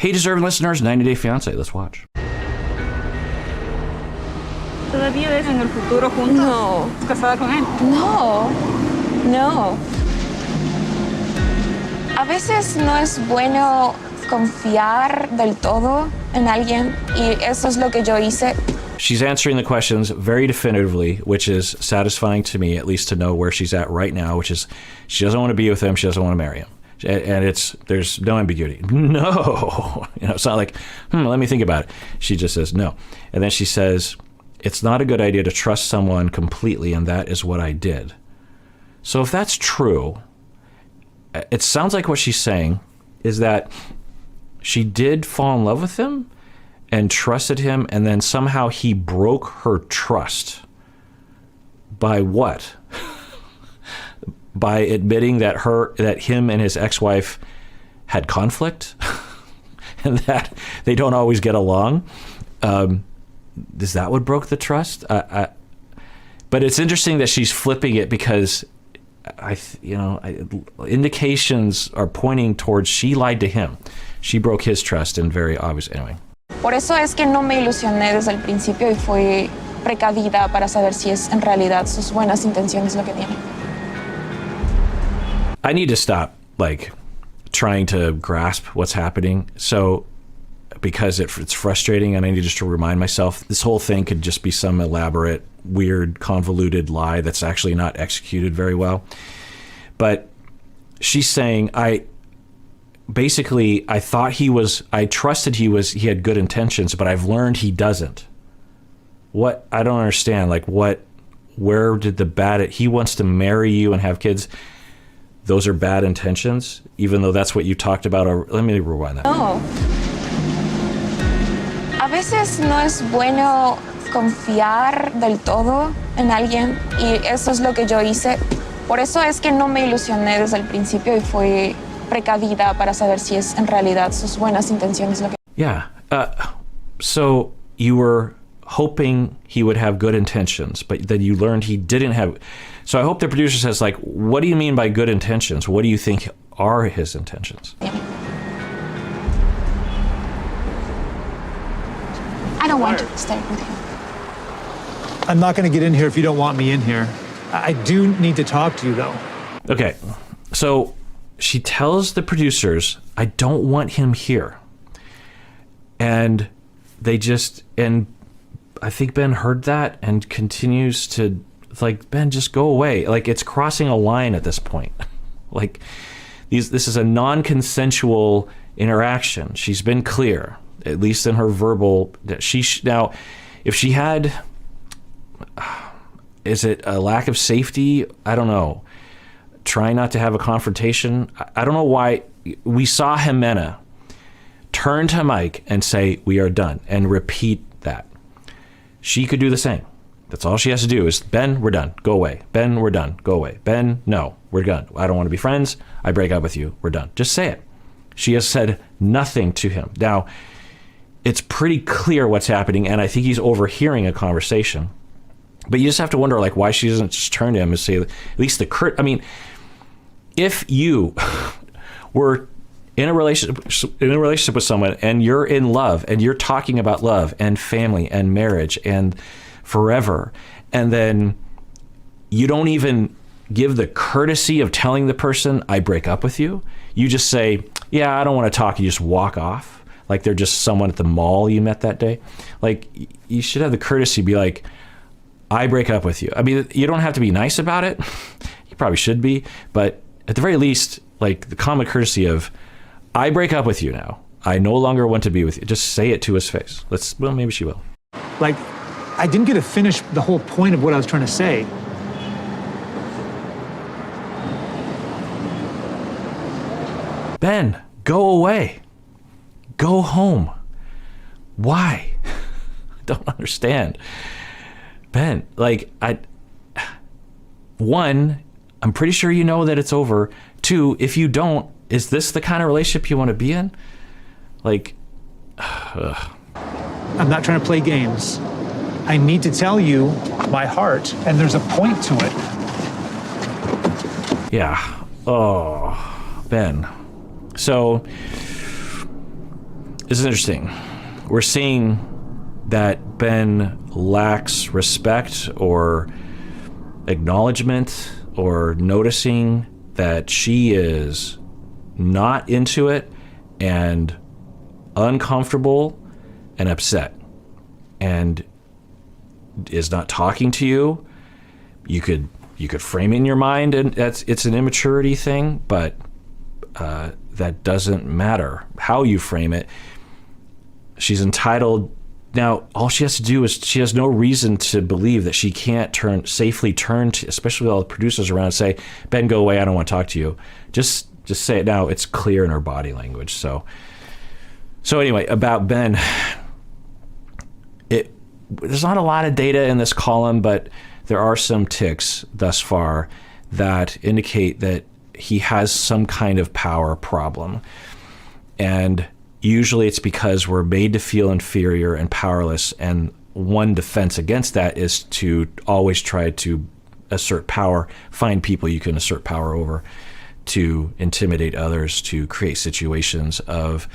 Hey, deserving listeners, 90 Day Fiancé. Let's watch. ¿Todavía ves en el futuro juntos? No. ¿Casada con él? No, no. A veces no es bueno confiar del todo en alguien y eso es lo que yo hice. She's answering the questions very definitively, which is satisfying to me, at least to know where she's at right now, which is she doesn't want to be with him, she doesn't want to marry him. And there's no ambiguity. No. It's not like, let me think about it. She just says no. And then she says, it's not a good idea to trust someone completely, and that is what I did. So if that's true, it sounds like what she's saying is that she did fall in love with him and trusted him, and then somehow he broke her trust. By what? By admitting that him and his ex-wife had conflict and that they don't always get along. Is that what broke the trust? But it's interesting that she's flipping it because indications are pointing towards she lied to him. She broke his trust in very obvious. Anyway. Por eso es que no me ilusioné desde el principio y fui precavida para saber si es en realidad sus buenas intenciones lo que tiene. I need to stop trying to grasp what's happening. So because it's frustrating and I need just to remind myself this whole thing could just be some elaborate, weird, convoluted lie that's actually not executed very well. But she's saying, I trusted he had good intentions, but I've learned he doesn't. What? I don't understand. Where did he wants to marry you and have kids. Those are bad intentions, even though that's what you talked about. Let me rewind that. No. A veces no es bueno confiar del todo en alguien y eso es lo que yo hice. Por eso es que no me ilusioné desde el principio y fui precavida para saber si es en realidad sus buenas intenciones lo que... Yeah. So you were hoping he would have good intentions, but then you learned he didn't have... So I hope the producer says, what do you mean by good intentions? What do you think are his intentions? I don't want to stay with him. I'm not going to get in here if you don't want me in here. I do need to talk to you, though. Okay, so she tells the producers, I don't want him here. And and I think Ben heard that and continues to, Ben, just go away. It's crossing a line at this point. This is a non-consensual interaction. She's been clear, at least in her verbal. Now, if she had, is it a lack of safety? I don't know. Trying not to have a confrontation. I don't know why. We saw Jimena turn to Mike and say, we are done, and repeat that. She could do the same. That's all she has to do is, Ben, we're done. Go away. Ben, we're done. Go away. Ben, no, we're done. I don't want to be friends. I break up with you. We're done. Just say it. She has said nothing to him. Now, it's pretty clear what's happening, and I think he's overhearing a conversation. But you just have to wonder, why she doesn't just turn to him and say, at least if you were in a relationship with someone and you're in love and you're talking about love and family and marriage and forever, and then you don't even give the courtesy of telling the person, I break up with you. You just say, yeah, I don't want to talk. You just walk off. They're just someone at the mall you met that day. You should have the courtesy to be like, I break up with you. You don't have to be nice about it. You probably should be, but at the very least, the common courtesy of, I break up with you now. I no longer want to be with you. Just say it to his face. Maybe she will. I didn't get to finish the whole point of what I was trying to say. Ben, go away. Go home. Why? I don't understand. Ben, one, I'm pretty sure you know that it's over. Two, if you don't, is this the kind of relationship you want to be in? I'm not trying to play games. I need to tell you my heart, and there's a point to it. Yeah. Oh, Ben. So this is interesting. We're seeing that Ben lacks respect or acknowledgement or noticing that she is not into it and uncomfortable and upset and is not talking to you. You could frame it in your mind and it's an immaturity thing, but that doesn't matter how you frame it. She's entitled. Now, all she has to do is she has no reason to believe that she can't safely turn to, especially with all the producers around, and say, Ben, go away. I don't want to talk to you. Just say it now. It's clear in her body language. So anyway, about Ben, there's not a lot of data in this column, but there are some ticks thus far that indicate that he has some kind of power problem. And usually it's because we're made to feel inferior and powerless, and one defense against that is to always try to assert power, find people you can assert power over, to intimidate others, to create situations of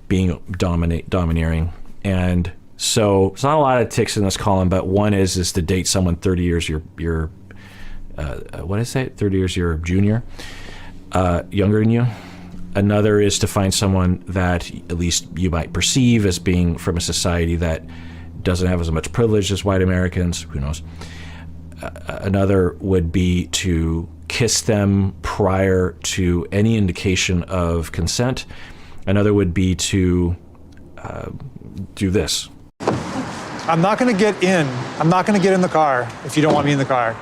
being domineering. And so it's not a lot of ticks in this column, but one is to date someone 30 years your what did I say? 30 years your junior, younger than you. Another is to find someone that at least you might perceive as being from a society that doesn't have as much privilege as white Americans. Who knows? Another would be to kiss them prior to any indication of consent. Another would be to do this. I'm not going to get in. I'm not going to get in the car if you don't want me in the car.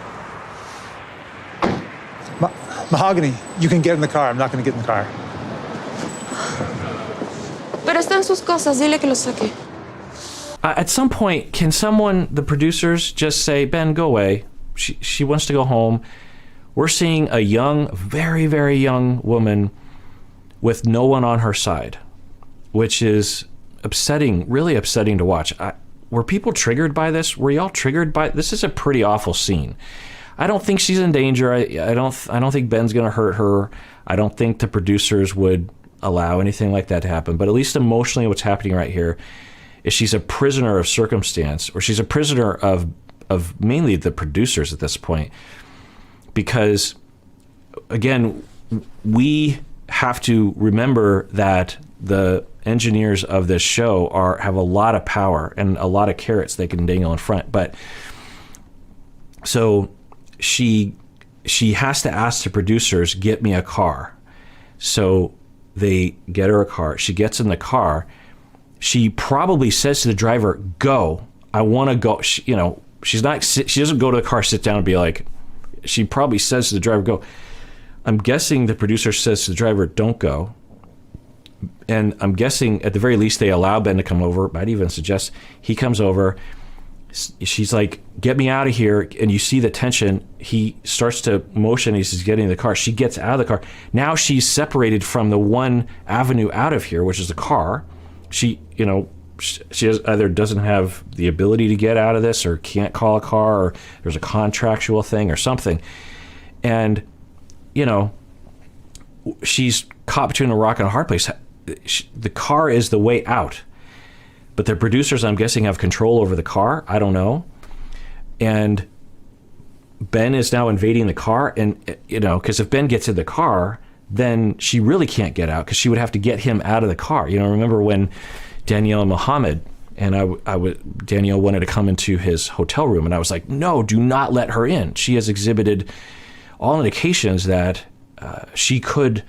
Mahogany, you can get in the car. I'm not going to get in the car. Pero están sus cosas, dile que lo saque. At some point, can someone, the producers, just say, Ben, go away. She wants to go home. We're seeing a young, very, very young woman with no one on her side, which is upsetting, really upsetting to watch. Were people triggered by this? Were y'all triggered by this? Is a pretty awful scene. I don't think she's in danger. I don't think Ben's going to hurt her. I don't think the producers would allow anything like that to happen. But at least emotionally, what's happening right here is she's a prisoner of circumstance, or she's a prisoner of mainly the producers at this point. Because, again, we have to remember that the engineers of this show have a lot of power and a lot of carrots they can dangle in front. But so she has to ask the producers, get me a car. So they get her a car. She gets in the car. She probably says to the driver, go. I want to go. She doesn't go to the car, sit down and be like, she probably says to the driver, go. I'm guessing the producer says to the driver, don't go. And I'm guessing at the very least they allow Ben to come over. Might even suggest he comes over. She's like, get me out of here. And you see the tension. He starts to motion. He's getting in the car. She gets out of the car. Now she's separated from the one avenue out of here, which is the car. She either doesn't have the ability to get out of this, or can't call a car, or there's a contractual thing or something. And, she's caught between a rock and a hard place. The car is the way out. But the producers, I'm guessing, have control over the car. I don't know. And Ben is now invading the car. And, because if Ben gets in the car, then she really can't get out, because she would have to get him out of the car. Remember when Danielle and Muhammad, and Danielle wanted to come into his hotel room, and I was like, no, do not let her in. She has exhibited all indications that she could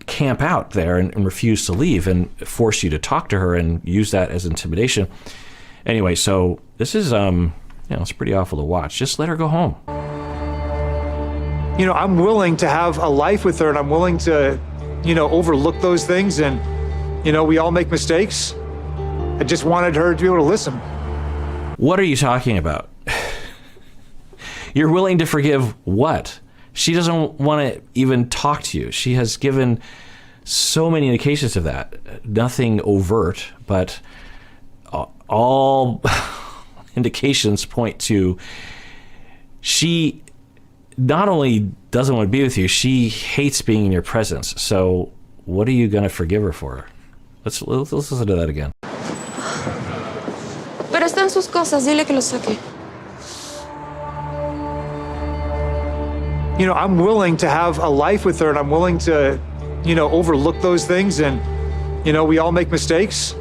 camp out there and refuse to leave and force you to talk to her and use that as intimidation. Anyway, so this is, it's pretty awful to watch. Just let her go home. I'm willing to have a life with her, and I'm willing to, overlook those things. And, we all make mistakes. I just wanted her to be able to listen. What are you talking about? You're willing to forgive what? She doesn't want to even talk to you. She has given so many indications of that. Nothing overt, but all indications point to she not only doesn't want to be with you, she hates being in your presence. So what are you going to forgive her for? Let's listen to that again. Pero están sus cosas, dile que lo saque. You know, I'm willing to have a life with her, and I'm willing to, you know, overlook those things. And, you know, we all make mistakes.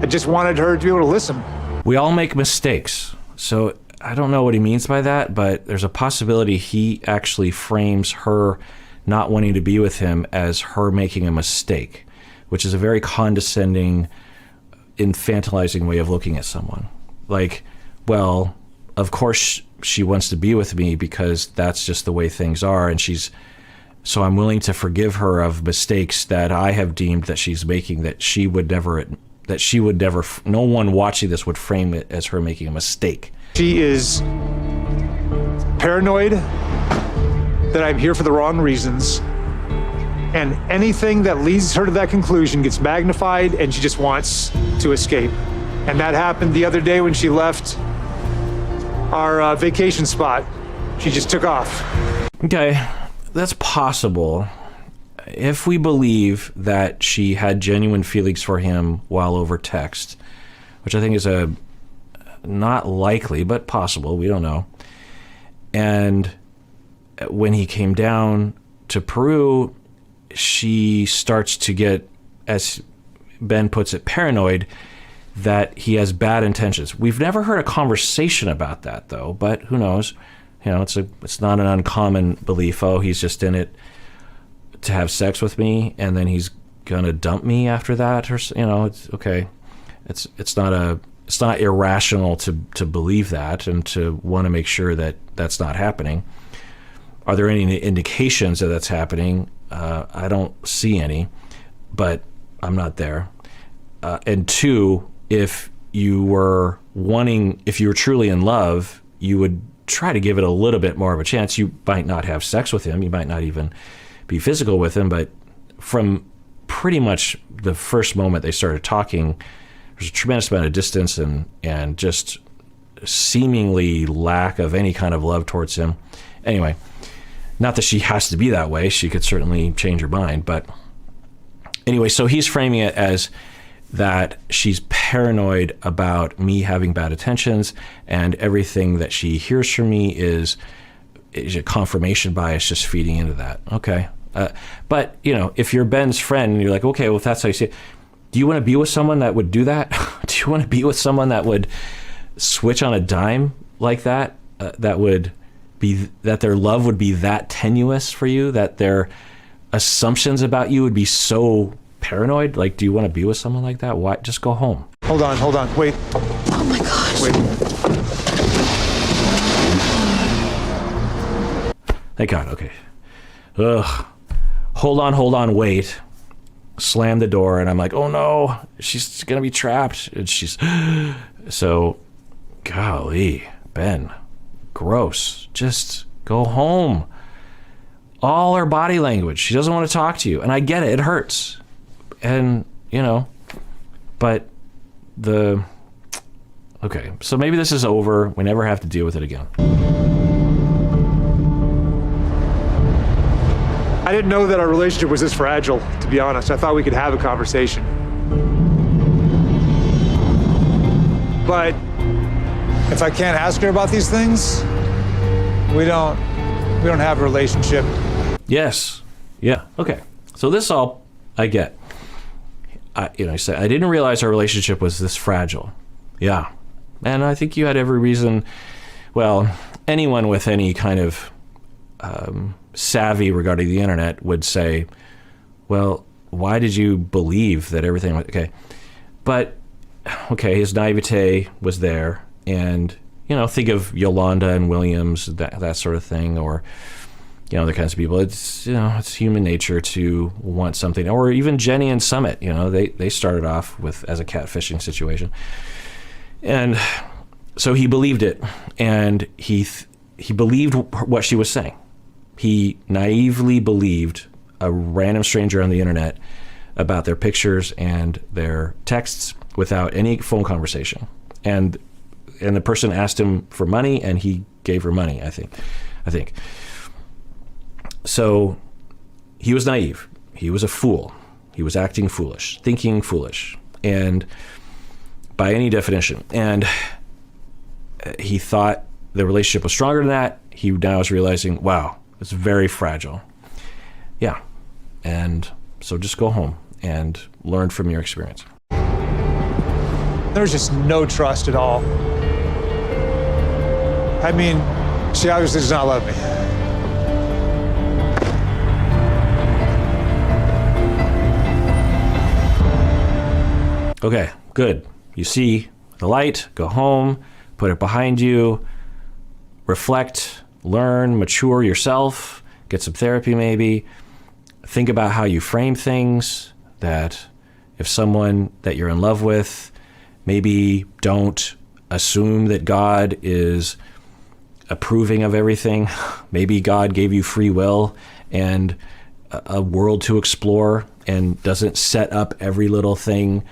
I just wanted her to be able to listen. We all make mistakes. So I don't know what he means by that, but there's a possibility he actually frames her not wanting to be with him as her making a mistake, which is a very condescending, infantilizing way of looking at someone. Like, well, of course she wants to be with me because that's just the way things are, and so I'm willing to forgive her of mistakes that I have deemed that she's making that she would never, no one watching this would frame it as her making a mistake. She is paranoid that I'm here for the wrong reasons, and anything that leads her to that conclusion gets magnified, and she just wants to escape. And that happened the other day when she left our vacation spot. She just took off. Okay, that's possible. If we believe that she had genuine feelings for him while over text, which I think is not likely, but possible, we don't know. And when he came down to Peru, she starts to get, as Ben puts it, paranoid that he has bad intentions. We've never heard a conversation about that, though, but who knows? You know, it's not an uncommon belief. Oh, he's just in it to have sex with me, and then he's gonna dump me after that, or, you know, it's okay. It's not irrational to believe that and to want to make sure that that's not happening. Are there any indications that that's happening? I don't see any, but I'm not there. And two, if you were truly in love, you would try to give it a little bit more of a chance. You might not have sex with him. You might not even be physical with him, but from pretty much the first moment they started talking, there's a tremendous amount of distance and just seemingly lack of any kind of love towards him. Anyway, not that she has to be that way. She could certainly change her mind. But anyway, so he's framing it as that she's paranoid about me having bad intentions, and everything that she hears from me is a confirmation bias just feeding into that. Okay. But, you know, if you're Ben's friend and you're like, okay, well, if that's how you see it, do you want to be with someone that would do that? Do you want to be with someone that would switch on a dime like that? That their love would be that tenuous for you, that their assumptions about you would be so paranoid? Like, do you want to be with someone like that? Why? Just go home. Hold on, wait. Oh my gosh. Wait. Thank God, okay. Ugh. Hold on, wait. Slam the door, and I'm like, oh no, she's gonna be trapped. And she's so, golly, Ben, gross. Just go home. All her body language, she doesn't want to talk to you, and I get it, it hurts, and you know, but okay, so maybe this is over. We never have to deal with it again. I didn't know that our relationship was this fragile, to be honest. I thought we could have a conversation. But if I can't ask her about these things, we don't have a relationship. Yes. Yeah. Okay. So this all I get. I said I didn't realize our relationship was this fragile. Yeah. And I think you had every reason. Well, anyone with any kind of savvy regarding the internet would say, well, why did you believe that everything was okay? But okay, his naivete was there, and you know, think of Yolanda and Williams, that sort of thing, or you know, the kinds of people. It's, you know, it's human nature to want something, or even Jenny and Summit. You know, they started off as a catfishing situation, and so he believed it, and he believed what she was saying. He naively believed a random stranger on the internet about their pictures and their texts without any phone conversation. And the person asked him for money, and he gave her money, I think. So he was naive. He was a fool. He was acting foolish, thinking foolish, and by any definition. And he thought the relationship was stronger than that. He now is realizing, wow, it's very fragile. Yeah. And so just go home and learn from your experience. There's just no trust at all. I mean, she obviously does not love me. Okay, good. You see the light, go home, put it behind you, reflect, learn, mature yourself, get some therapy maybe. Think about how you frame things, that if someone that you're in love with, maybe don't assume that God is approving of everything. Maybe God gave you free will and a world to explore and doesn't set up every little thing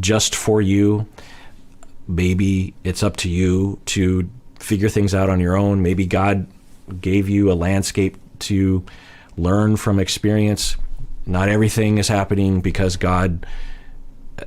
just for you. Maybe it's up to you to figure things out on your own. Maybe God gave you a landscape to learn from experience. Not everything is happening because God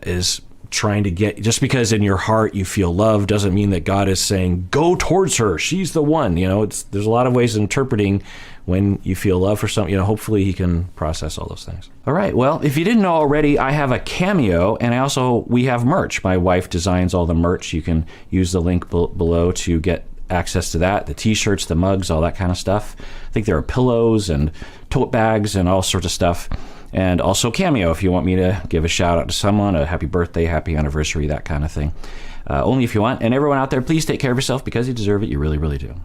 is trying to get, just because in your heart you feel love doesn't mean that God is saying, go towards her, she's the one. You know, there's a lot of ways of interpreting when you feel love for something. You know, hopefully he can process all those things. All right, well, if you didn't know already, I have a Cameo, and we have merch. My wife designs all the merch. You can use the link below to get access to that, the t-shirts, the mugs, all that kind of stuff. I think there are pillows and tote bags and all sorts of stuff. And also Cameo, if you want me to give a shout out to someone, a happy birthday, happy anniversary, that kind of thing. Only if you want. And everyone out there, please take care of yourself because you deserve it. You really, really do.